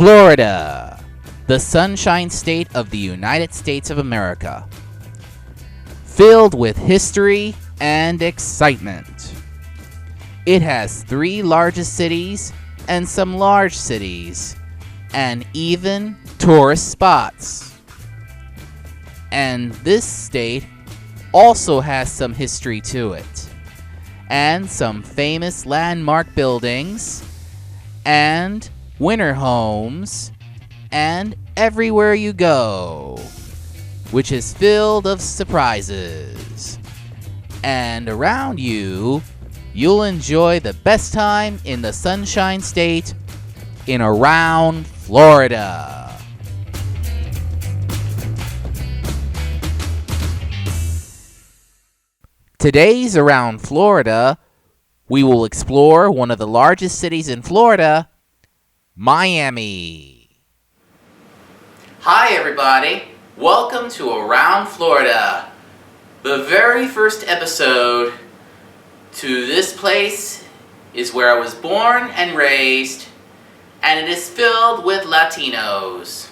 Florida, the Sunshine State of the United States of America. Filled with history and excitement. It has 3 largest cities and some large cities, and even tourist spots. And this state also has some history to it, and some famous landmark buildings, and winter homes, and everywhere you go, which is filled of surprises. And around you, you'll enjoy the best time in the Sunshine State in around Florida. Today's Around Florida, we will explore one of the largest cities in Florida, Miami. Hi everybody, welcome to Around Florida. The very first episode to this place is where I was born and raised, and it is filled with Latinos.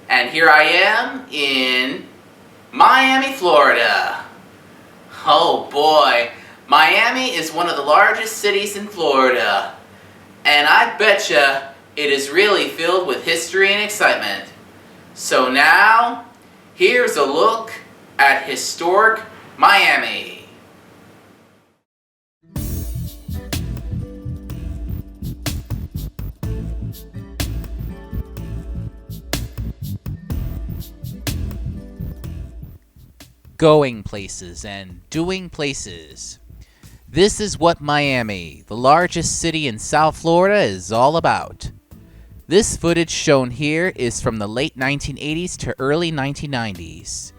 And here I am in Miami, Florida. Oh boy, Miami is one of the largest cities in Florida, and I betcha it is really filled with history and excitement. So now, here's a look at historic Miami. Going places and doing places. This is what Miami, the largest city in South Florida, is all about. This footage shown here is from the late 1980s to early 1990s.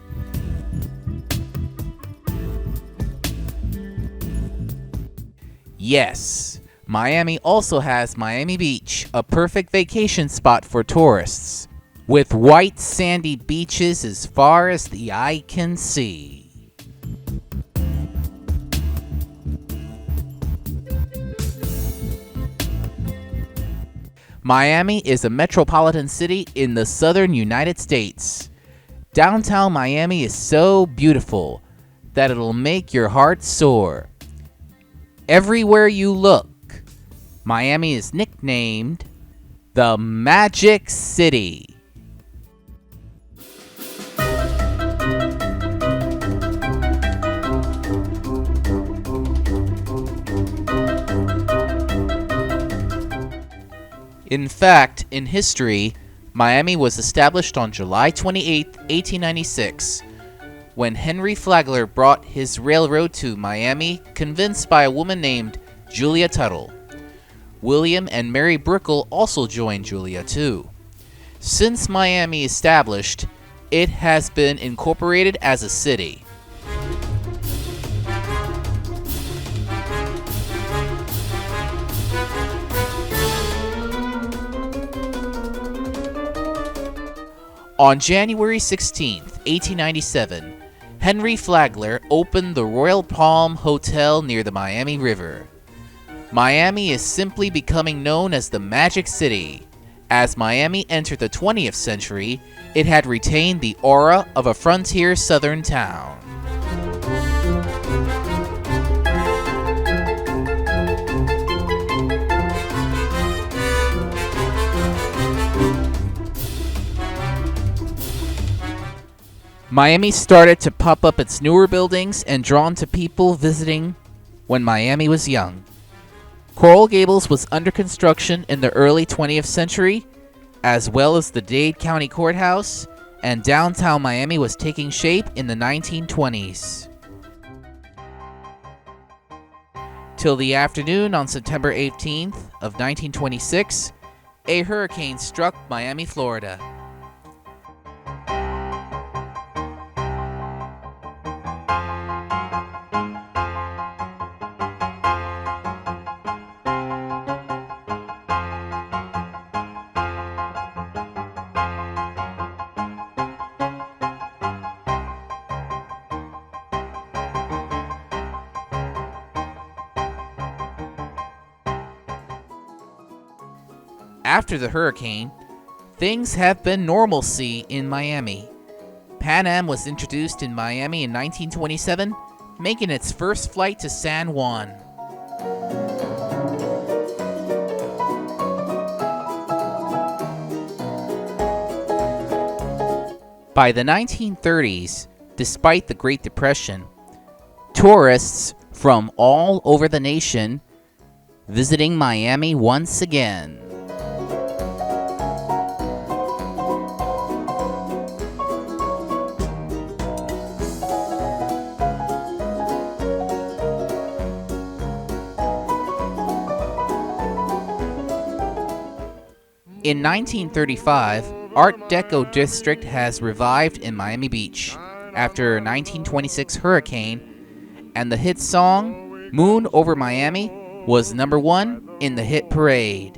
Yes, Miami also has Miami Beach, a perfect vacation spot for tourists, with white sandy beaches as far as the eye can see. Miami is a metropolitan city in the southern United States. Downtown Miami is so beautiful that it'll make your heart soar. Everywhere you look, Miami is nicknamed the Magic City. In fact, in history, Miami was established on July 28, 1896, when Henry Flagler brought his railroad to Miami, convinced by a woman named Julia Tuttle. William and Mary Brickell also joined Julia too. Since Miami established, it has been incorporated as a city. On January 16, 1897, Henry Flagler opened the Royal Palm Hotel near the Miami River. Miami is simply becoming known as the Magic City. As Miami entered the 20th century, it had retained the aura of a frontier southern town. Miami started to pop up its newer buildings and drawn to people visiting when Miami was young. Coral Gables was under construction in the early 20th century, as well as the Dade County Courthouse, and downtown Miami was taking shape in the 1920s. Till the afternoon on September 18th of 1926, a hurricane struck Miami, Florida. After the hurricane, things have been normalcy in Miami. Pan Am was introduced in Miami in 1927, making its first flight to San Juan. By the 1930s, despite the Great Depression, tourists from all over the nation visiting Miami once again. In 1935, Art Deco district has revived in Miami Beach after a 1926 hurricane, and the hit song Moon Over Miami was number 1 in the hit parade.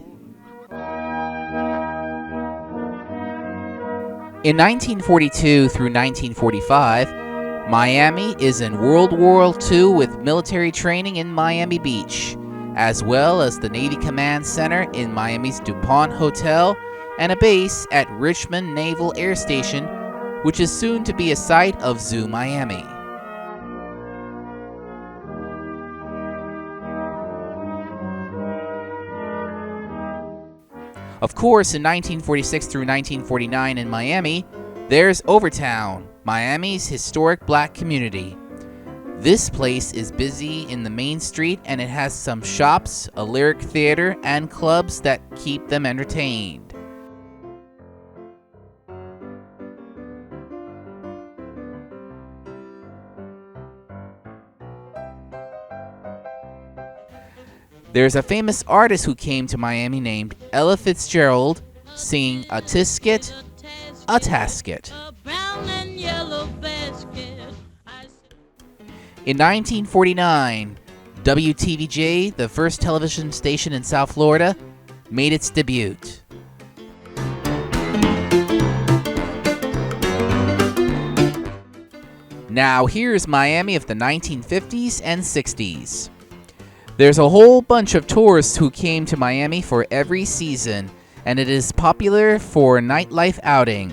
In 1942 through 1945, Miami is in World War II with military training in Miami Beach, as well as the Navy Command Center in Miami's DuPont Hotel and a base at Richmond Naval Air Station, which is soon to be a site of Zoo Miami. Of course, in 1946 through 1949 in Miami, there's Overtown, Miami's historic black community. This place is busy in the main street, and it has some shops, a lyric theater, and clubs that keep them entertained. There's a famous artist who came to Miami named Ella Fitzgerald, singing a Tisket, a Tasket. In 1949, WTVJ, the first television station in South Florida, made its debut. Now here's Miami of the 1950s and 60s. There's a whole bunch of tourists who came to Miami for every season, and it is popular for nightlife outing.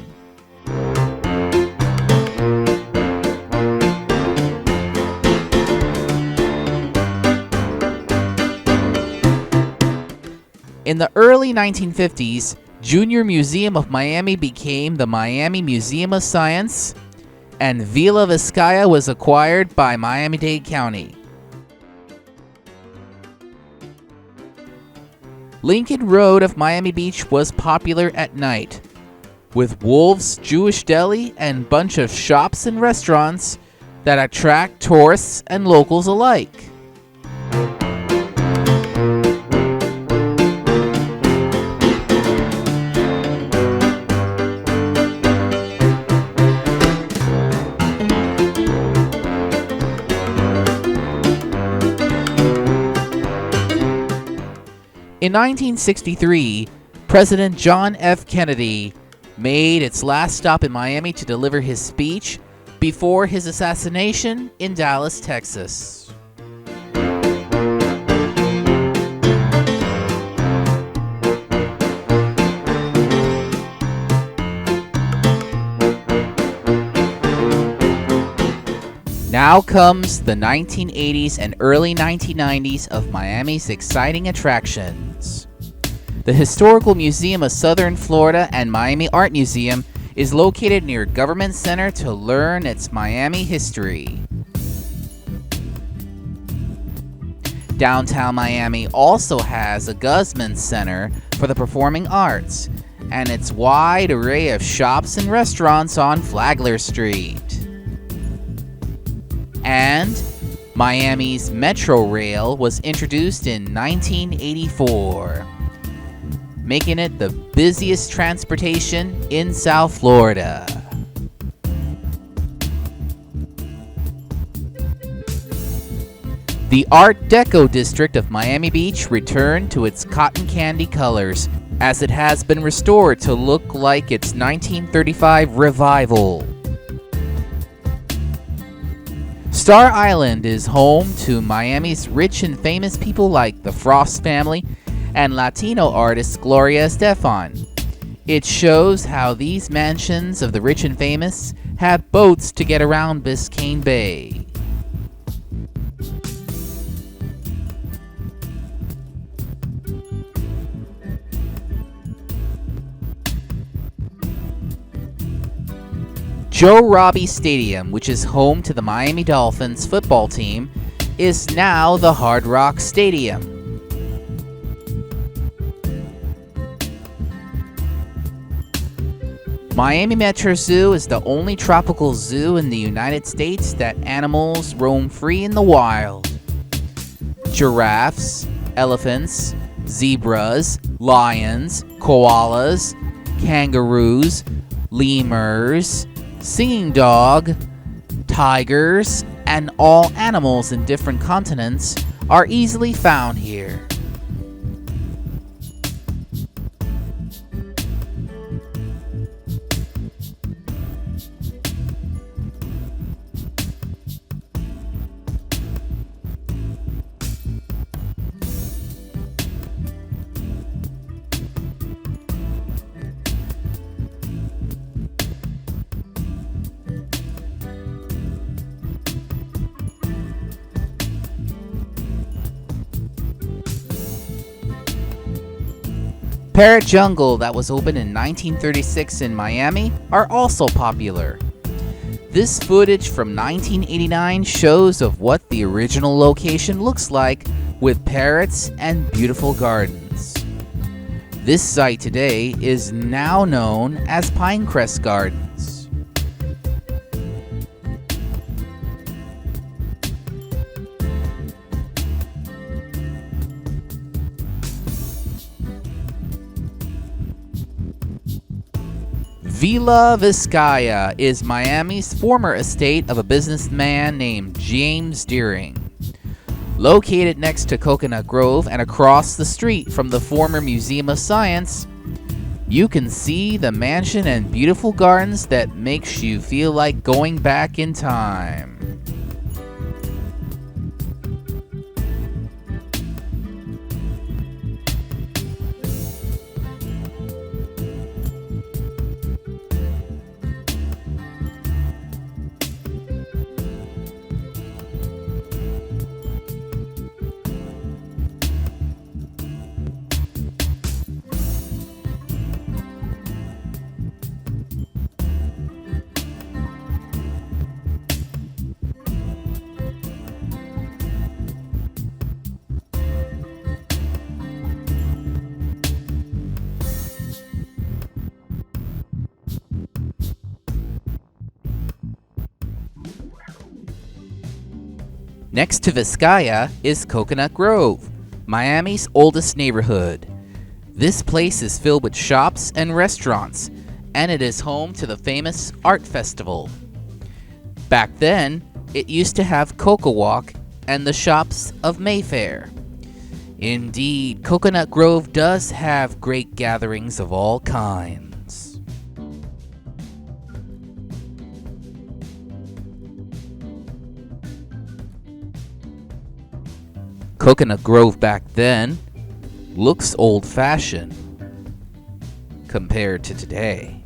In the early 1950s, Junior Museum of Miami became the Miami Museum of Science, and Villa Vizcaya was acquired by Miami-Dade County. Lincoln Road of Miami Beach was popular at night, with Wolf's Jewish Deli and bunch of shops and restaurants that attract tourists and locals alike. In 1963, President John F. Kennedy made its last stop in Miami to deliver his speech before his assassination in Dallas, Texas. Now comes the 1980s and early 1990s of Miami's exciting attractions. The Historical Museum of Southern Florida and Miami Art Museum is located near Government Center to learn its Miami history. Downtown Miami also has a Guzman Center for the Performing Arts and its wide array of shops and restaurants on Flagler Street. And Miami's Metro Rail was introduced in 1984, making it the busiest transportation in South Florida. The Art Deco district of Miami Beach returned to its cotton candy colors, as it has been restored to look like its 1935 revival. Star Island is home to Miami's rich and famous people like the Frost family and Latino artist Gloria Estefan. It shows how these mansions of the rich and famous have boats to get around Biscayne Bay. Joe Robbie Stadium, which is home to the Miami Dolphins football team, is now the Hard Rock Stadium. Miami Metro Zoo is the only tropical zoo in the United States that animals roam free in the wild. Giraffes, elephants, zebras, lions, koalas, kangaroos, lemurs, singing dog, tigers, and all animals in different continents are easily found here. Parrot Jungle, that was opened in 1936 in Miami, are also popular. This footage from 1989 shows of what the original location looks like with parrots and beautiful gardens. This site today is now known as Pinecrest Gardens. Villa Vizcaya is Miami's former estate of a businessman named James Deering. Located next to Coconut Grove and across the street from the former Museum of Science, you can see the mansion and beautiful gardens that makes you feel like going back in time. Next to Vizcaya is Coconut Grove, Miami's oldest neighborhood. This place is filled with shops and restaurants, and it is home to the famous Art Festival. Back then, it used to have Cocoa Walk and the shops of Mayfair. Indeed, Coconut Grove does have great gatherings of all kinds. Coconut Grove back then looks old-fashioned compared to today.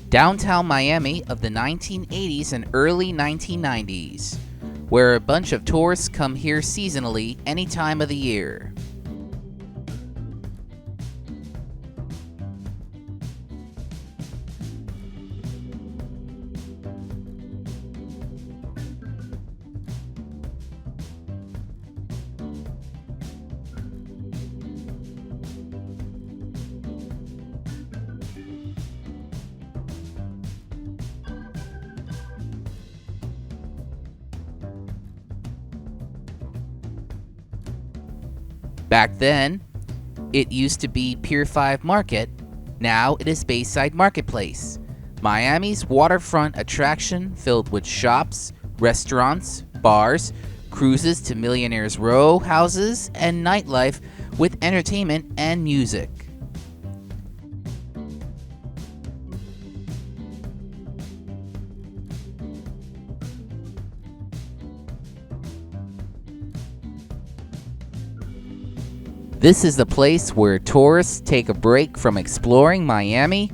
Downtown Miami of the 1980s and early 1990s, where a bunch of tourists come here seasonally any time of the year. Back then, it used to be Pier 5 Market. Now it is Bayside Marketplace, Miami's waterfront attraction filled with shops, restaurants, bars, cruises to Millionaires Row houses, and nightlife with entertainment and music. This is the place where tourists take a break from exploring Miami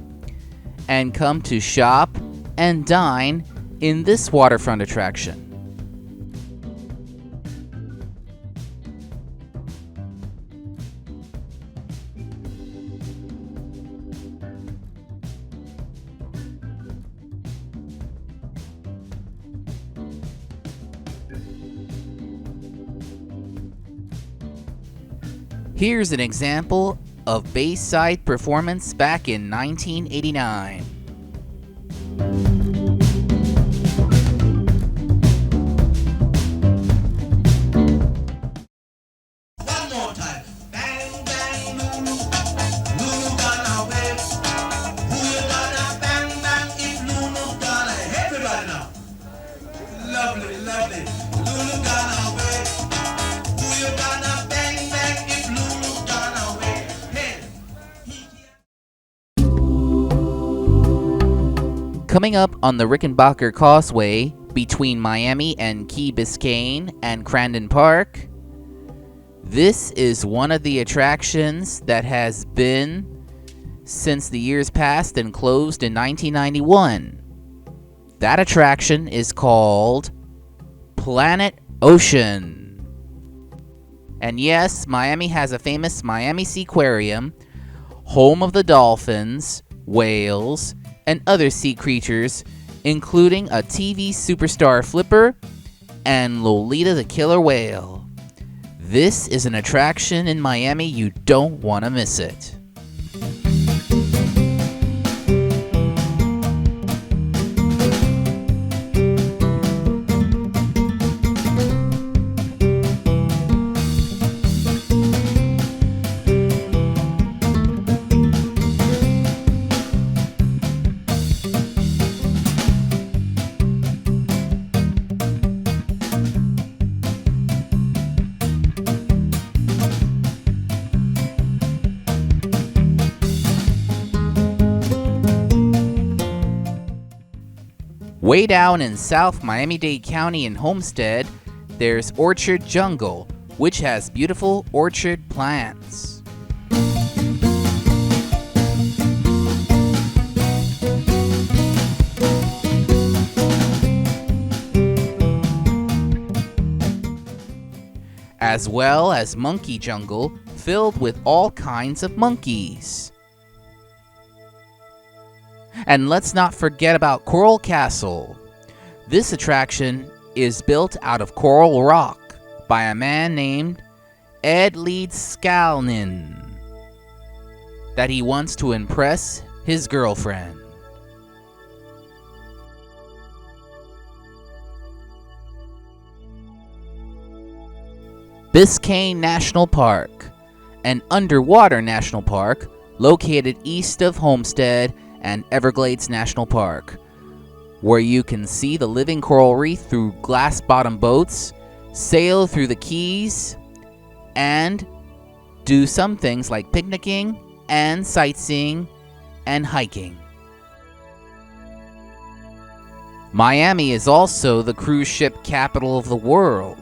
and come to shop and dine in this waterfront attraction. Here's an example of Bayside performance back in 1989. One more time. Bang, bang, Lulu. Lulu gonna wave. Who you gonna bang, bang if Lulu gonna? Everybody now. Lovely, lovely. Lulu gonna wave. Who you gonna bang, bang if Lulu gonna wave? Hey. Coming up on the Rickenbacker Causeway between Miami and Key Biscayne and Crandon Park, this is one of the attractions that has been since the years past and closed in 1991. That attraction is called Planet Ocean. And yes, Miami has a famous Miami Seaquarium, home of the dolphins, whales, and other sea creatures, including a TV superstar flipper and Lolita the killer whale. This is an attraction in Miami, you don't want to miss it. Way down in South Miami-Dade County in Homestead, there's Orchard Jungle, which has beautiful orchard plants. As well as Monkey Jungle, filled with all kinds of monkeys. And let's not forget about Coral Castle. This attraction is built out of coral rock by a man named Ed Leedskalnin that he wants to impress his girlfriend. Biscayne National Park, an underwater national park located east of Homestead and Everglades National Park, where you can see the living coral reef through glass-bottom boats, sail through the keys, and do some things like picnicking and sightseeing and hiking. Miami is also the cruise ship capital of the world.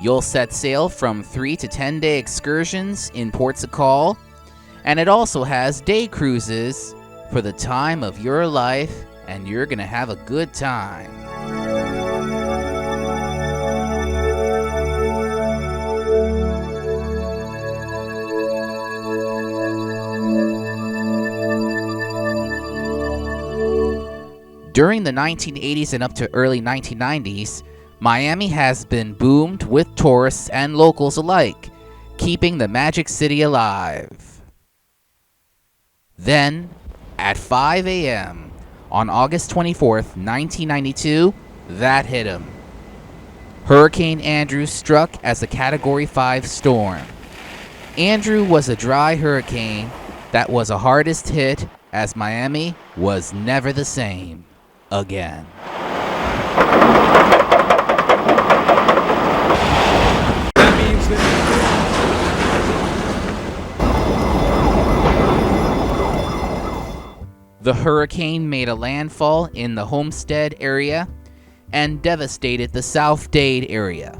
You'll set sail from 3 to 10-day excursions in ports of call, and it also has day cruises for the time of your life, and you're gonna have a good time. During the 1980s and up to early 1990s, Miami has been boomed with tourists and locals alike, keeping the Magic City alive. Then, at 5 a.m. on August 24th, 1992, that hit him. Hurricane Andrew struck as a Category 5 storm. Andrew was a dry hurricane that was a hardest hit, as Miami was never the same again. The hurricane made a landfall in the Homestead area and devastated the South Dade area.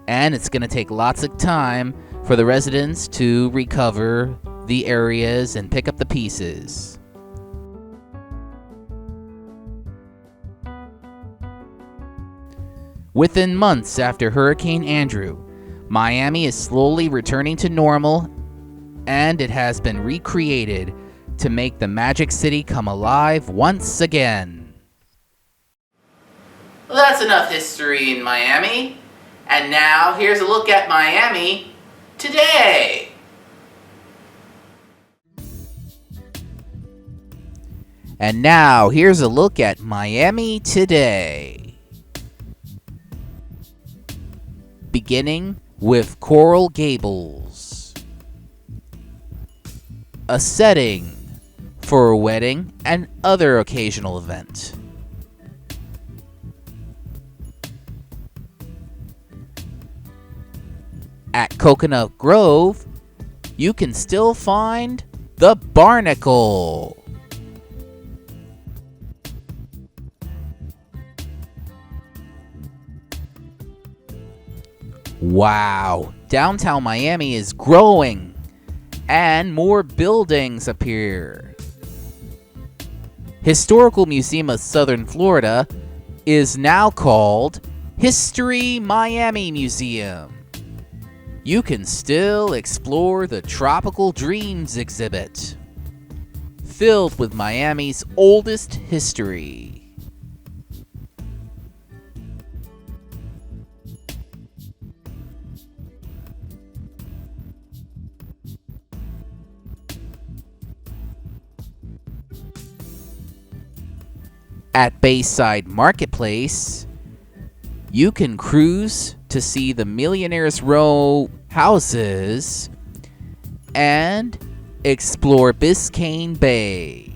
And it's going to take lots of time for the residents to recover the areas and pick up the pieces. Within months after Hurricane Andrew, Miami is slowly returning to normal, and it has been recreated to make the Magic City come alive once again. Well, that's enough history in Miami. And now here's a look at Miami today. And now here's a look at Miami today. Beginning with Coral Gables, a setting for a wedding and other occasional event. At Coconut Grove, you can still find the Barnacle. Wow, downtown Miami is growing and more buildings appear. Historical Museum of Southern Florida is now called History Miami Museum. You can still explore the Tropical Dreams exhibit, filled with Miami's oldest history. At Bayside Marketplace, you can cruise to see the Millionaire's Row houses and explore Biscayne Bay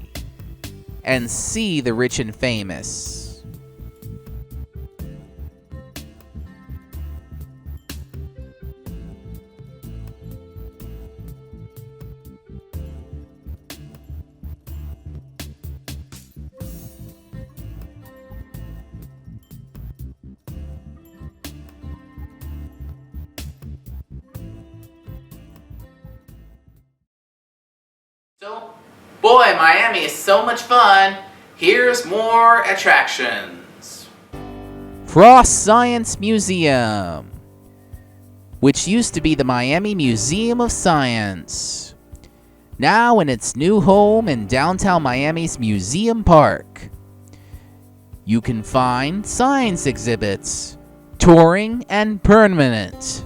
and see the rich and famous. So, boy, Miami is so much fun. Here's more attractions. Frost Science Museum, which used to be the Miami Museum of Science, now in its new home in downtown Miami's Museum Park. You can find science exhibits, touring and permanent.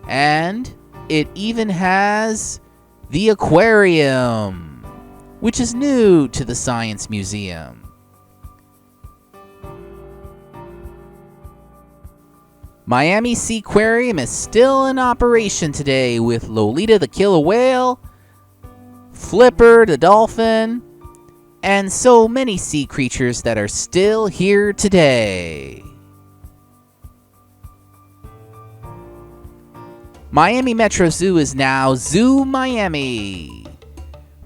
And it even has the aquarium, which is new to the Science Museum. Miami Seaquarium is still in operation today with Lolita the killer whale, Flipper the dolphin, and so many sea creatures that are still here today. Miami Metro Zoo is now Zoo Miami,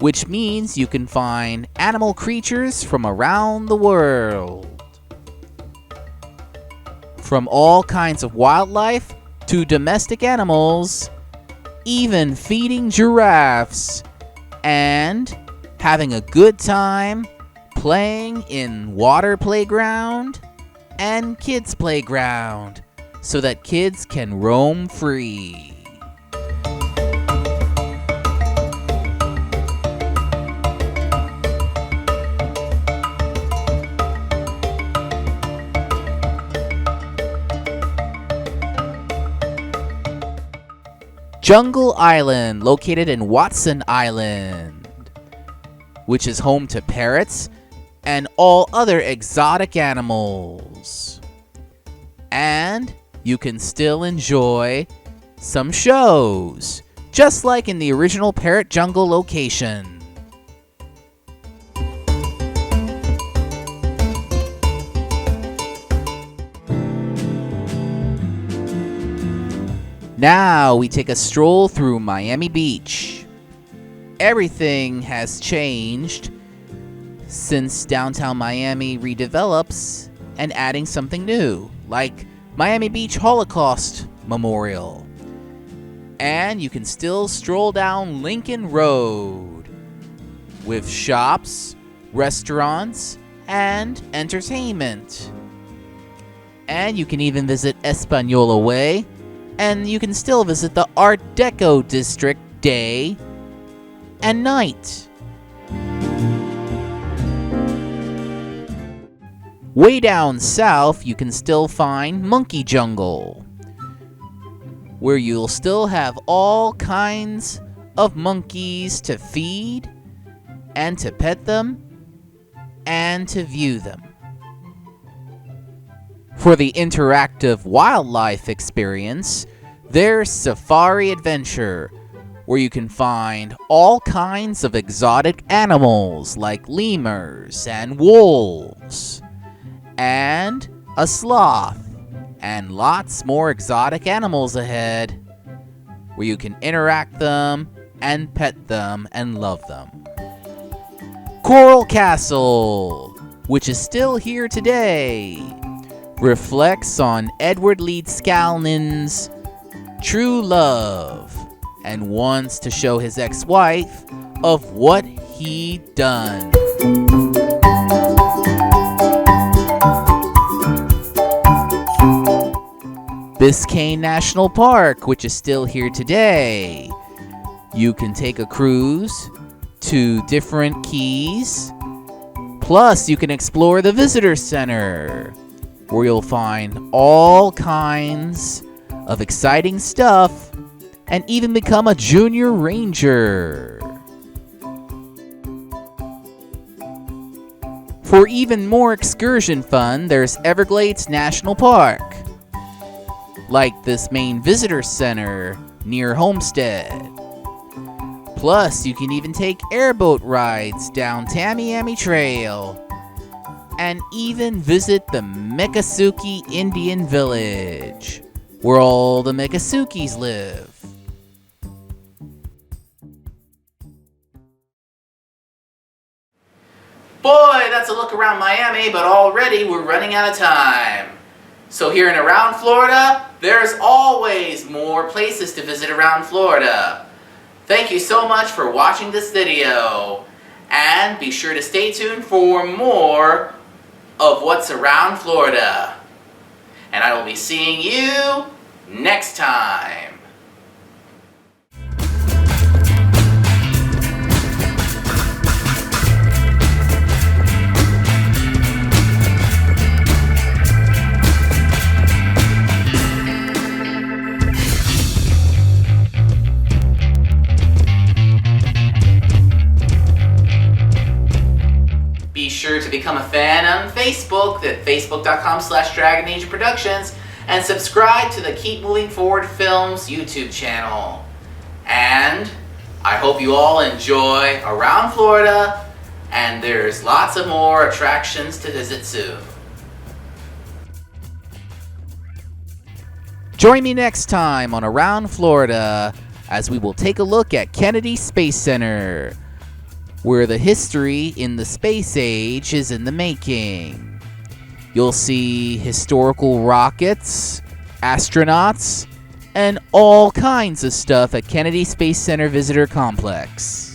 which means you can find animal creatures from around the world. From all kinds of wildlife to domestic animals, even feeding giraffes, and having a good time playing in water playground and kids playground so that kids can roam free. Jungle Island, located in Watson Island, which is home to parrots, and all other exotic animals. And you can still enjoy some shows, just like in the original Parrot Jungle location. Now we take a stroll through Miami Beach. Everything has changed since downtown Miami redevelops and adding something new, like Miami Beach Holocaust Memorial. And you can still stroll down Lincoln Road with shops, restaurants, and entertainment. And you can even visit Espanola Way, and you can still visit the Art Deco district day and night. Way down south, you can still find Monkey Jungle, where you'll still have all kinds of monkeys to feed and to pet them and to view them. For the interactive wildlife experience, there's Safari Adventure, where you can find all kinds of exotic animals like lemurs and wolves, and a sloth, and lots more exotic animals ahead, where you can interact them and pet them and love them. Coral Castle, which is still here today, reflects on Edward Leedskalnin's true love and wants to show his ex-wife of what he'd done. Biscayne National Park, which is still here today. You can take a cruise to different keys. Plus, you can explore the visitor center, where you'll find all kinds of exciting stuff and even become a junior ranger. For even more excursion fun, there's Everglades National Park, like this main visitor center near Homestead. Plus, you can even take airboat rides down Tamiami Trail and even visit the Miccosukee Indian Village, where all the Miccosukes live. Boy, that's a look around Miami, but already we're running out of time. So here in around Florida, there's always more places to visit around Florida. Thank you so much for watching this video, and be sure to stay tuned for more of what's around Florida. And I will be seeing you next time. Be sure to become a fan on Facebook at facebook.com/Dragon Age Productions and subscribe to the Keep Moving Forward Films YouTube channel. And I hope you all enjoy around Florida, and there's lots of more attractions to visit soon. Join me next time on Around Florida as we will take a look at Kennedy Space Center, where the history in the space age is in the making. You'll see historical rockets, astronauts, and all kinds of stuff at Kennedy Space Center Visitor Complex.